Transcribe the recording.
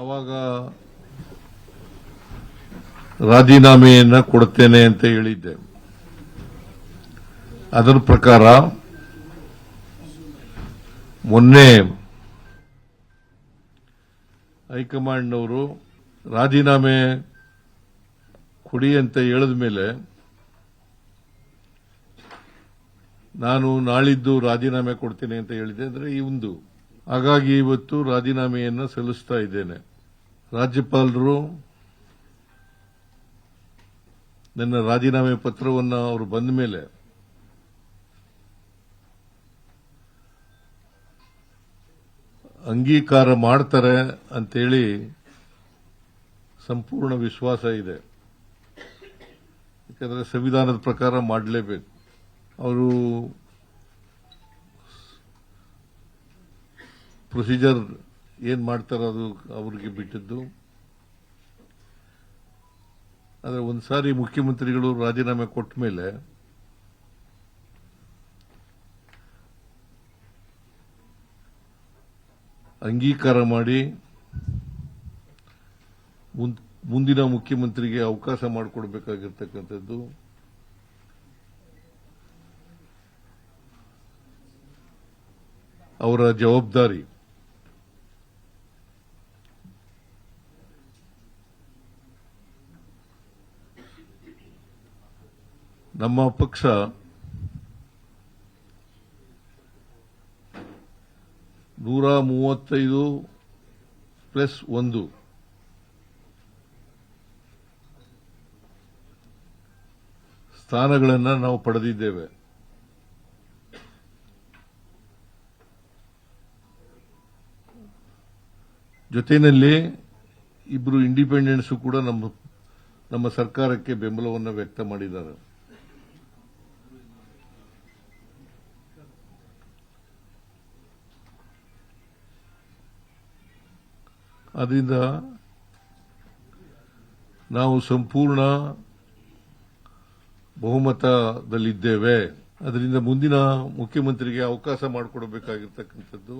ಆವಾಗ ರಾಜೀನಾಮೆಯನ್ನ ಕೊಡ್ತೇನೆ ಅಂತ ಹೇಳಿದ್ದೆ. ಅದರ ಪ್ರಕಾರ ಮೊನ್ನೆ ಹೈಕಮಾಂಡ್ನವರು ರಾಜೀನಾಮೆ ಕೊಡಿ ಅಂತ ಹೇಳಿದ ಮೇಲೆ ನಾನು ನಾಳಿದ್ದು ರಾಜೀನಾಮೆ ಕೊಡ್ತೇನೆ ಅಂತ ಹೇಳಿದೆ. ಅಂದರೆ ಇಂದು, ಹಾಗಾಗಿ ಇವತ್ತು ರಾಜೀನಾಮೆಯನ್ನು ಸಲ್ಲಿಸ್ತಾ ಇದ್ದೇನೆ. ರಾಜ್ಯಪಾಲರು ನನ್ನ ರಾಜೀನಾಮೆ ಪತ್ರವನ್ನು ಅವರು ಬಂದ ಮೇಲೆ ಅಂಗೀಕಾರ ಮಾಡ್ತಾರೆ ಅಂತೇಳಿ ಸಂಪೂರ್ಣ ವಿಶ್ವಾಸ ಇದೆ. ಯಾಕಂದರೆ ಸಂವಿಧಾನದ ಪ್ರಕಾರ ಮಾಡಲೇಬೇಕು. ಅವರು ಪ್ರೊಸೀಜರ್ ಏನ್ ಮಾಡ್ತಾರೋ ಅದು ಅವ್ರಿಗೆ ಬಿಟ್ಟಿದ್ದು. ಆದರೆ ಒಂದ್ಸಾರಿ ಮುಖ್ಯಮಂತ್ರಿಗಳು ರಾಜೀನಾಮೆ ಕೊಟ್ಟ ಮೇಲೆ ಅಂಗೀಕಾರ ಮಾಡಿ ಮುಂದಿನ ಮುಖ್ಯಮಂತ್ರಿಗೆ ಅವಕಾಶ ಮಾಡಿಕೊಡ್ಬೇಕಾಗಿರ್ತಕ್ಕಂಥದ್ದು ಅವರ ಜವಾಬ್ದಾರಿ. ನಮ್ಮ ಪಕ್ಷ ನೂರ 35+1 ಸ್ಥಾನಗಳನ್ನು ನಾವು ಪಡೆದಿದ್ದೇವೆ. ಜೊತೆಯಲ್ಲಿ ಇಬ್ಬರು ಇಂಡಿಪೆಂಡೆಂಟ್ಸ್ ಕೂಡ ನಮ್ಮ ಸರ್ಕಾರಕ್ಕೆ ಬೆಂಬಲವನ್ನು ವ್ಯಕ್ತ ಮಾಡಿದ್ದಾರೆ. ಅದರಿಂದ ನಾವು ಸಂಪೂರ್ಣ ಬಹುಮತದಲ್ಲಿದ್ದೇವೆ. ಅದರಿಂದ ಮುಂದಿನ ಮುಖ್ಯಮಂತ್ರಿಗೆ ಅವಕಾಶ ಮಾಡಿಕೊಡಬೇಕಾಗಿರ್ತಕ್ಕಂಥದ್ದು